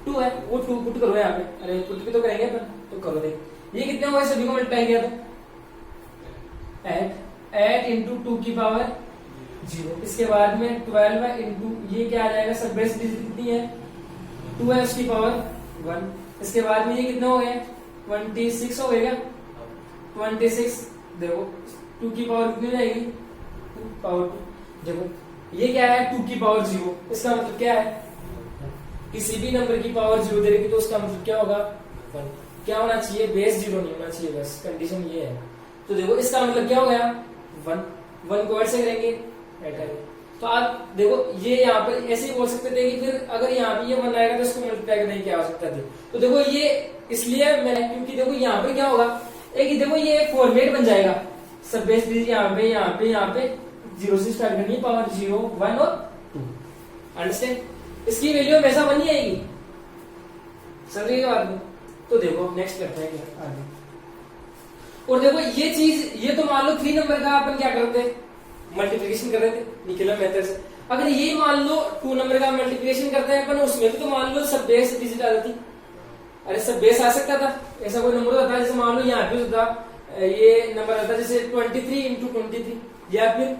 2 है, वो 2 पुट करो यहाँ पे, अरे पुट भी तो करेंगे अपन, तो करो देख, ये कितने हुए, सभी को मल्टीप्लाई किया तो 8 इंटू 2 की पावर 0, इसके बाद में 12 इंटू ये क्या आ जाएगा, सब बेस डिजिट कितनी है, 2 है, उसकी पावर 1, इसके बाद में ये कितना हो गया, 26 हो गया, 26, देखो 2 की पावर कितनी हो जाएगी, 2 पावर 2, देखो ये क्या है, 2 की पावर 0, इसका मतलब क्या है, किसी भी नंबर की पावर 0 दे रही तो उसका मतलब क्या होगा, 1, क्या होना चाहिए, बेस 0 नहीं होना चाहिए, बस कंडीशन ये है। तो देखो इसका मतलब क्या हो गया, 1 को ऐड से करेंगे, तो आप देखो ये यहाँ पर ऐसे ही बोल सकते थे कि फिर अगर यहाँ पे ये 1 आएगा तो इसको मल्टीप्लाई करने की आवश्यकता थी। तो देखो ये इसलिए मैंने, क्योंकि देखो यहाँ पे क्या होगा, एक देखो ये फॉर्मेट बन जाएगा, सब बेस डिजिट यहाँ पे 0 से स्टार्ट करनी है, पावर 0 1 और 2, अंडरस्टैंड। इसकी वैल्यू हमेशा 1 ही आएगी, समझिए बात में। तो देखो नेक्स्ट करते हैं क्या आगे। और देखो ये चीज, ये तो मान लो 3 नंबर का अपन क्या करते हैं, मल्टीप्लिकेशन कर रहे थे निकला मेथड से। अगर ये मान लो 2 नंबर का मल्टीप्लिकेशन करते हैं अपन, उसमें भी तो मान लो सब बेस डिजिट आ जाती। अरे सब बेस आ सकता था, ऐसा कोई नंबर होता जैसे मान लो यहाँ पे होता ये नंबर आता जैसे 23 इंटू 23 या फिर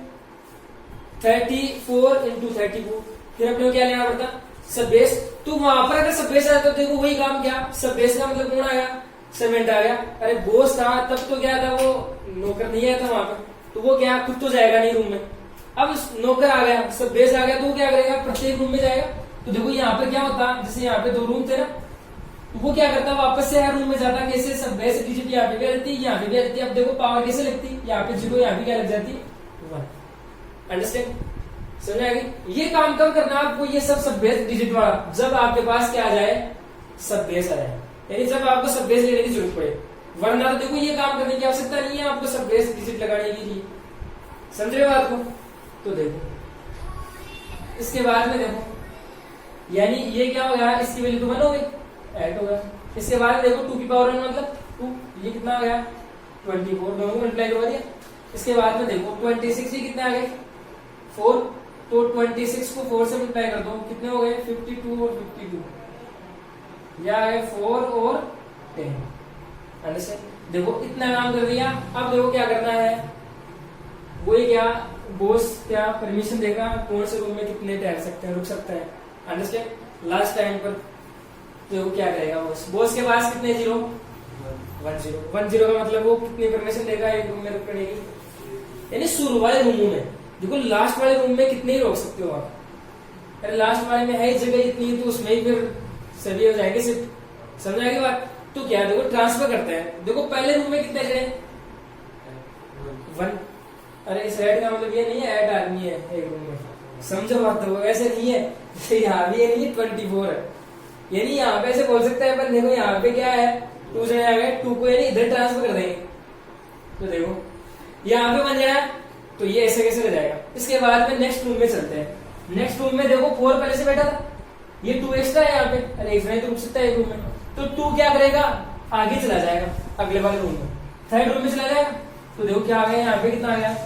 34 इंटू 34, फिर अपने को क्या लेना पड़ता सब बेस। तो वहां पर अगर सब बेस आया तो देखो वही काम क्या, सब बेस का मतलब कौन आया, सर्वेंट आ गया। अरे बॉस था तब तो क्या था, वो नौकर नहीं आया था वहां पर, तो वो क्या खुद तो जाएगा नहीं रूम में। अब नौकर आ गया, सब बेस आ गया, तो वो क्या करेगा प्रत्येक रूम में जाएगा। तो देखो यहाँ पे क्या होता, जैसे यहाँ पे 2 रूम थे ना, तो वो क्या करता वापस से हर रूम में जाता, कैसे सब बेस डिजिट यहाँ पे भी रहती, यहाँ पे भी रहती। अब देखो पावर कैसे लगती, यहाँ पे 0, यहाँ पे क्या लग जाती 1। अंडरस्टैंड, समझ आ गई। ये काम कब करना आपको, ये सब बेस डिजिट वाला, जब आपके पास क्या आ जाए सब बेस आ जाए, यानी जब आपको सब बेस लेने की जरूरत पड़े। वरना तो देखो ये काम करने की आवश्यकता नहीं है आपको सब बेस डिजिट लगाने के लिए, समझ रहे हो बात को। तो देखो इसके बाद में देखो, यानी ये क्या हो गया, इसकी वैल्यू तो 1 हो गई, ऐड होगा। इसके बाद देखो 2 की पावर 1 मतलब 2, ये कितना आ गया 24, दोनों को मल्टीप्लाई करवा दिया। इसके बाद में देखो 26, ये कितने आ गए 4, तो 26 को 4 से मल्टीप्लाई कर दो, कितने हो गए 52 और 52, या है 4 और 10। अंडरस्टैंड, देखो इतना काम कर दिया। अब देखो क्या करना है, वही क्या बॉस क्या परमिशन देगा कौन से रूम में कितने ठहर सकते हैं, रुक सकते हैं। अंडरस्टैंड, लास्ट टाइम पर तो क्या करेगा बॉस के पास कितने 0 1 0 का मतलब वो कितनी परमिशन देगा एक रूम में रुकने की, यानी शुरू वाले रूमों में। देखो लास्ट वाले रूम में कितने ही रोक सकते हो आप, अरे लास्ट वाले में है ही जगह इतनी, तो उसमें ही फिर सभी हो जाएंगे सिर्फ, समझ आएगी बात। तो क्या देखो ट्रांसफर करते हैं, देखो पहले रूम में कितने जने 1, अरे इस ऐड का मतलब ये नहीं है ऐड आदमी है एक रूम में, समझो बात, तो ऐसे नहीं है। यहाँ भी ये नहीं है 24 है, यानी यहाँ पे ऐसे बोल सकते हैं, पर देखो यहाँ पे क्या है 2 जने आ गए, 2 को यानी इधर ट्रांसफर कर देंगे। तो देखो यहाँ पे 1 जना, तो ये ऐसे कैसे हो जाएगा। इसके बाद में नेक्स्ट रूम में चलते हैं। नेक्स्ट रूम में देखो 4 पहले से बैठा था, ये 2 एक्स्ट्रा है यहाँ पे, अरे एक तो रुक सकता है एक रूम में, तो 2 क्या करेगा आगे चला जाएगा अगले वाले रूम में, 3rd रूम में चला जाएगा। तो देखो क्या आ गया यहाँ पे कितना आ गया,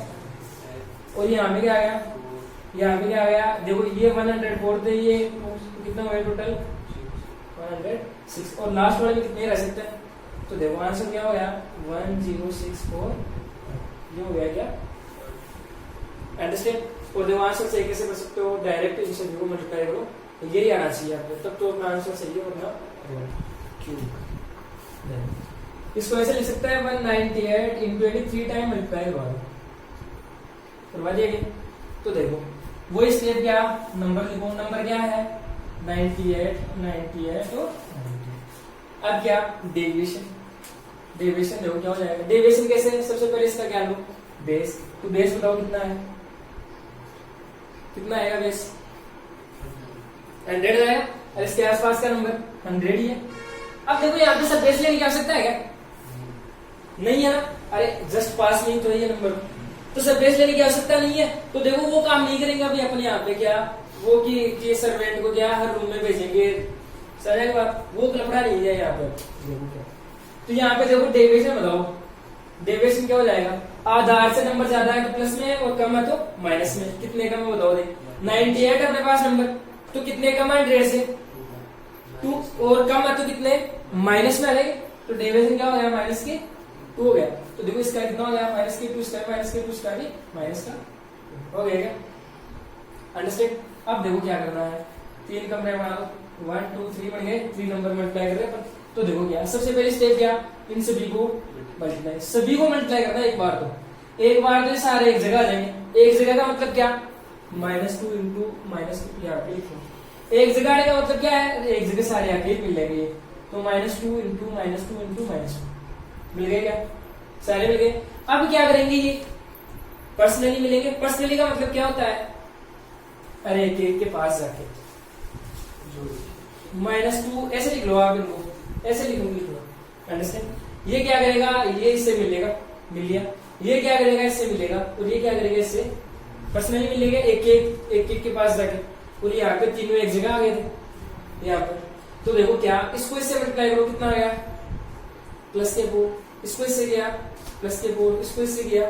और यहाँ पे क्या आ गया, यहाँ पे क्या आ गया, देखो ये 104 थे, ये कितना हो गया टोटल 106, और लास्ट वाले में कितने रह सकते हैं। तो देखो आंसर क्या हो गया 1064, ये हो गया क्या, अंडरस्टैंड। और देखो आंसर सही कैसे कर सकते हो, डायरेक्ट इन सभी को मल्टीप्लाई करो, तो यही आना चाहिए आपको, तब तो अपना आंसर सही है, वरना इसको ऐसे लिख सकते हैं 198 इंटू 3 टाइम मल्टीप्लाई करवा दिया। तो देखो वही स्टेप क्या, नंबर लिखो, नंबर क्या है 98 और 90। अब क्या डेविएशन, डेविएशन देखो क्या हो जाएगा, डेविएशन कैसे, सबसे पहले इसका क्या लो बेस, तो बेस बताओ कितना है, कितना आएगा बेस 100 आएगा, और इसके आसपास का नंबर 100 ही है। अब देखो यहाँ पे सब बेस लेने की आवश्यकता है क्या, नहीं है ना, अरे जस्ट पास में ही तो है ये नंबर, तो सब बेस लेने की आवश्यकता नहीं है। तो देखो वो काम नहीं करेंगे अभी अपन यहाँ पे क्या, वो कि सर्वेंट को क्या हर रूम में भेजेंगे, समझ बात, वो लफड़ा नहीं है यहाँ पे। तो यहाँ पे देखो डेविएशन बताओ, डेविएशन क्या हो जाएगा, आधार से नंबर ज्यादा है तो प्लस में और कम है तो माइनस में, कितने कम है बताओ दे 98 अपने पास नंबर, तो कितने कम है 100 से 2, और कम है तो कितने माइनस में आ जाएंगे, तो डेविएशन क्या हो गया माइनस के 2 हो गया। तो देखो इसका कितना हो गया माइनस के 2 स्क्वायर, माइनस के 2 स्क्वायर भी माइनस का हो गया क्या, अंडरस्टैंड। अब देखो क्या करना है, 3 कमरे बना दो, 1 2 3 बन गए, 3 नंबर मल्टीप्लाई कर रहे हैं। तो देखो क्या सबसे पहले स्टेप क्या, इन सभी को मल्टीप्लाई, सभी को मल्टीप्लाई करना है एक बार, तो एक बार तो सारे एक जगह आ जाएंगे। एक जगह का मतलब क्या -2 इंटू -2, यहाँ पे लिखो एक जगह आने का मतलब क्या है, एक जगह सारे आके मिल जाएंगे, तो -2 इंटू -2 इंटू -2 मिल गए क्या, सारे मिल गए। अब क्या करेंगे, ये पर्सनली मिलेंगे। पर्सनली का मतलब क्या होता है, अरे एक के पास जाके -2 ऐसे लिख लो आप, इनको ऐसे लिख लो, अंडरस्टैंड। ये क्या करेगा, ये इससे मिलेगा, मिल लिया, ये क्या करेगा इससे मिलेगा, और ये क्या करेगा इससे पर्सनली मिलेगा, एक के पास जाके, और यहाँ पे तीनों एक जगह आ गए थे यहाँ पर। तो देखो क्या, इसको इससे मल्टीप्लाई करो, कितना आ गया प्लस के 4 इसको इससे किया प्लस के 4, इसको इससे किया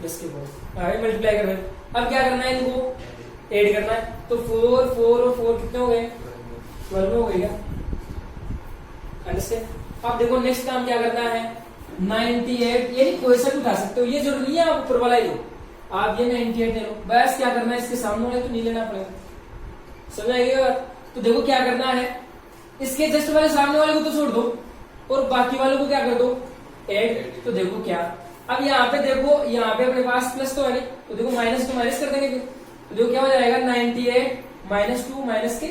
प्लस के 4, आगे मल्टीप्लाई कर रहे हैं। अब क्या करना है, इनको ऐड करना है। तो 4 4 और 4 कितने हो गए, 12 हो गया। अंडरस्टैंड। अब देखो नेक्स्ट काम क्या करना है, 98, ये कोई सा भी उठा सकते हो, ये जरूरी नहीं है आप ऊपर वाला ही लो, आप ये 98 ले लो। बस क्या करना है, इसके सामने वाले तो नहीं लेना पड़ेगा, समझ आएगी बात। तो देखो क्या करना है, इसके जस्ट वाले सामने वाले को तो छोड़ दो और बाकी वालों को क्या कर दो, ऐड। तो देखो क्या, अब यहाँ पे देखो, यहाँ पे अपने पास प्लस तो है नहीं, तो देखो माइनस टू माइनस कर देंगे फिर, तो देखो क्या हो जाएगा 98 माइनस 2 माइनस के,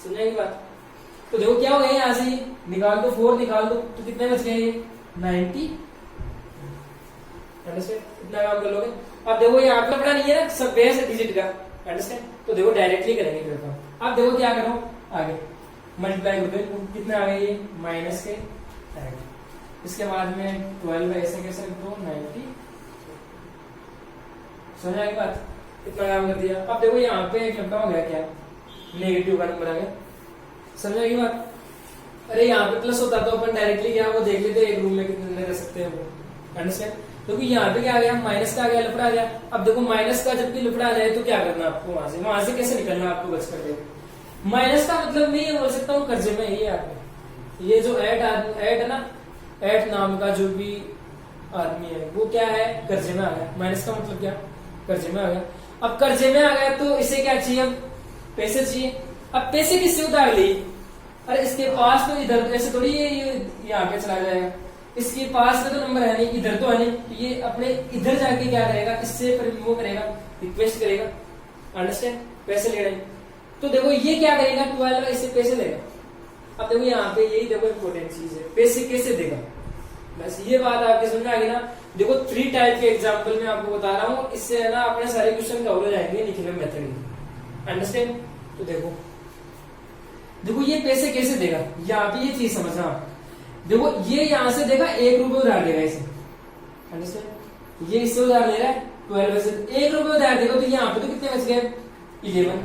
समझाएगी बात। तो देखो क्या हो गया, यहाँ से निकाल दो 4 निकाल दो, तो कितने बच गए ये 90। अंडरस्टैंड, इतना काम कर लोगे। अब देखो यहाँ पे अपना नहीं है ना, सब बेस है डिजिट का, अंडरस्टैंड। तो देखो डायरेक्टली करेंगे फिर काम। अब देखो क्या करो, आगे मल्टीप्लाई कर दो, कितना आ गया ये माइनस के 90, इसके बाद में 12 ऐसे कैसे रख दो 90, समझ आएगी बात, इतना काम कर दिया। अब देखो यहाँ पे एक लंबा हो गया, क्या नेगेटिव का नंबर आ गया, समझ आएगी बात। अरे यहाँ पे प्लस होता तो अपन डायरेक्टली क्या वो देख लेते एक रूम में कितने रह सकते हैं वो, अंडरस्टैंड। क्योंकि यहाँ पे क्या आ गया, माइनस का आ गया, लफड़ा आ गया। अब देखो माइनस का जबकि लफड़ा आ जाए तो क्या करना आपको, वहां से कैसे निकलना आपको बच करके। माइनस का मतलब मैं ये बोल सकता हूँ कर्जे में, ये आपने ये जो ऐड है ना, ऐड नाम का जो भी आदमी है वो क्या है, कर्जे में आ गया। माइनस का मतलब क्या, कर्जे में आ गया। अब कर्जे में आ गया तो इसे क्या चाहिए, अब पैसे चाहिए। अब पैसे किससे उधार ली, अरे इसके पास तो इधर ऐसे थोड़ी ये आगे चला जाएगा, इसके पास में तो नंबर है नहीं, इधर तो है नहीं, तो ये अपने इधर जाके क्या करेगा, इससे वो करेगा, रिक्वेस्ट करेगा, अंडरस्टैंड, पैसे ले रहे। तो देखो ये क्या करेगा, 12 इससे पैसे देगा। अब देखो यहाँ पे यही देखो इंपॉर्टेंट चीज है, पैसे कैसे देगा, बस ये बात आपके समझ में आ गई ना। देखो 3 टाइप के एग्जाम्पल में आपको बता रहा हूँ, इससे है ना अपने सारे क्वेश्चन कवर हो जाएंगे निखिल मेथड, अंडरस्टैंड। तो देखो ये पैसे कैसे देगा, यहाँ पे ये चीज समझना। देखो ये यहाँ से देगा 1 रुपए उधार देगा इसे, अंडरस्टैंड। ये इससे उधार ले रहा है 12 से, 1 रुपए उधार देगा, तो यहाँ पे तो कितने बच गए 11,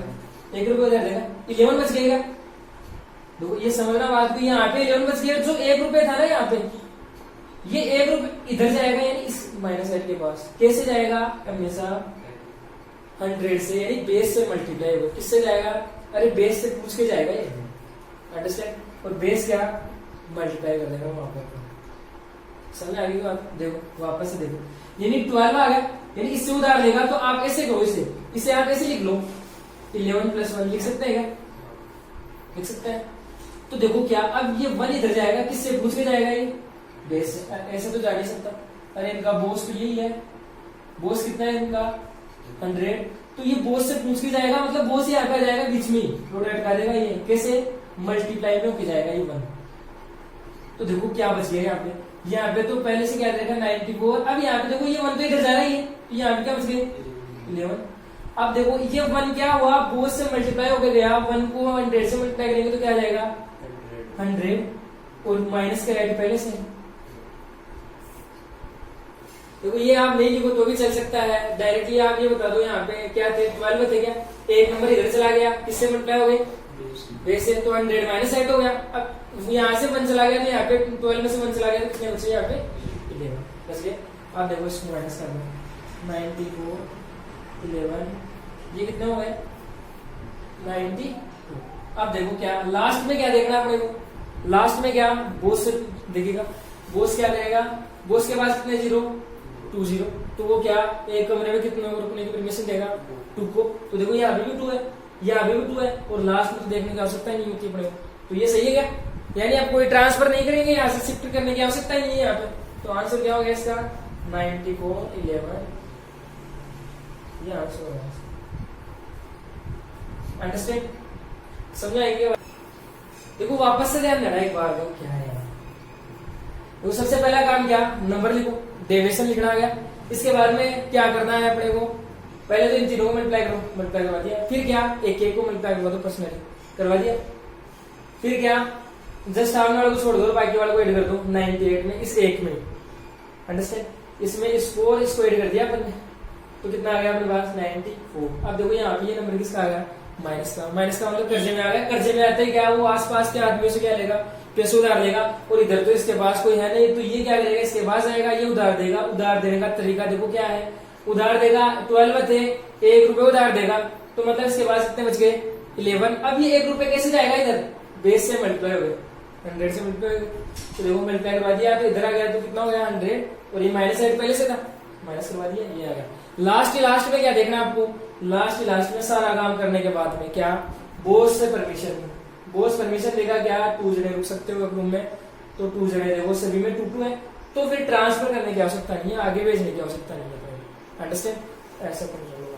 1 रुपए उधार देगा 11 बच गएगा। देखो ये समझना बात को, यहाँ पे 11 बच गया, जो 1 रुपए था ना यहाँ पे, ये 1 रुपए इधर जाएगा, यानी इस माइनस साइड के पास कैसे जाएगा, हमेशा 100 से, यानी बेस से मल्टीप्लाई होगा, किससे जाएगा, अरे बेस से पूछ के जाएगा ये, अंडरस्टैंड। और बेस क्या मल्टीप्लाई कर देगा वहां पर, समझ आ गई बात। देखो वापस से देखो, यानी 12 आ गया, यानी इससे उधार लेगा तो आप ऐसे करो, इसे आप ऐसे लिख लो, 11 + 1 लिख सकते हैं क्या, लिख सकते हैं। तो देखो क्या, अब ये 1 इधर जाएगा, किससे पूछ के जाएगा ये, बेस से, ऐसे तो जा नहीं सकता। अरे इनका बोस तो यही है, बोस कितना है इनका 100, तो ये बोस से पूछ के जाएगा, मतलब बोस यहाँ पे जाएगा बीच में, थोड़ा अटका देगा, ये कैसे मल्टीप्लाई में होके जाएगा ये 1। तो देखो क्या बच गया यहाँ पे तो पहले से क्या रहेगा 94। अब यहाँ पे देखो ये 1 तो इधर जा रहा है, तो यहाँ पे क्या बच गए 11। अब देखो ये 1 क्या हुआ, बोस से मल्टीप्लाई होकर गया, 1 को 100 से मल्टीप्लाई करेंगे तो क्या आ जाएगा 100, और माइनस का रेट पहले से। देखो ये आप नहीं लिखो तो भी चल सकता है, डायरेक्टली आप ये बता दो यहाँ पे क्या थे, 12 थे क्या, एक नंबर इधर चला गया, किससे मल्टीप्लाई हो गई बेस से, तो 100 माइनस 8 हो गया। अब यहाँ से 1 चला गया, तो यहाँ पे 12 में से 1 चला गया, तो कितने बचे यहाँ पे 11 बच गए। आप देखो इसको माइनस कर दो, 94 11, ये कितने हो गए 92। अब देखो क्या लास्ट में क्या देखना अपने को, लास्ट में क्या बोस से देखेगा, बोस क्या करेगा, बोस के पास कितने 0 2 0, तो वो क्या एक कमरे में कितने रुकने की परमिशन देगा 2 को। तो देखो यहाँ पे भी 2 है, यहाँ पे भी 2 है, और लास्ट में तो देखने की आवश्यकता नहीं होती अपने, तो ये सही है क्या, यानी आप कोई ट्रांसफर नहीं करेंगे, यहाँ से शिफ्ट करने की आवश्यकता ही नहीं है यहाँ पे। तो आंसर क्या हो गया इसका 94 11, ये आंसर होगा, अंडरस्टैंड, समझाएंगे। देखो वापस से ध्यान देना एक बार, देखो क्या है तो सबसे पहला काम क्या, नंबर लिखो, डेविएशन लिखना आ गया। इसके बाद में क्या करना है अपने को, पहले तो इन तीनों को मल्टीप्लाई करो, मल्टीप्लाई करवा दिया, फिर क्या एक एक को मल्टीप्लाई करवा दो, पर्सनली करवा दिया। फिर क्या जस्ट सामने वाले को छोड़ दो, बाकी वाले को ऐड कर दो 98 में, इस एक में, अंडरस्टैंड। इसमें इसको और इसको ऐड कर दिया अपन ने, तो कितना आ गया अपने पास 94। अब देखो यहाँ पे ये नंबर किसका आ गया, माइनस का। माइनस का मतलब कर्जे में आ गया, कर्जे में आते ही क्या वो आसपास के आदमियों से क्या लेगा, पैसे उधार देगा, और इधर तो इसके पास कोई है नहीं, तो ये क्या करेगा, इसके पास आएगा, ये उधार देगा। उधार देने का तरीका देखो क्या है, उधार देगा 12 थे, 1 रुपए उधार देगा, तो मतलब इसके पास कितने बच गए 11। अब ये 1 रुपए कैसे जाएगा, इधर बेस से मल्टीप्लाई हो गए, 100 से मल्टीप्लाई हो गए, तो देखो मल्टीप्लाई करवा दिया तो इधर आ गया, तो कितना हो गया 100, और ये माइनस साइड पहले से था, माइनस करवा दिया, ये आ गया। लास्ट में क्या देखना आपको, लास्ट में सारा काम करने के बाद में क्या, बॉस से परमिशन, बॉस परमिशन देगा क्या, 2 जने रुक सकते हो रूम में, तो 2 जने देखो सभी में 2 है, तो फिर ट्रांसफर करने की आवश्यकता नहीं है, आगे भेजने की आवश्यकता नहीं है। अंडरस्टैंड, ऐसा कर लो।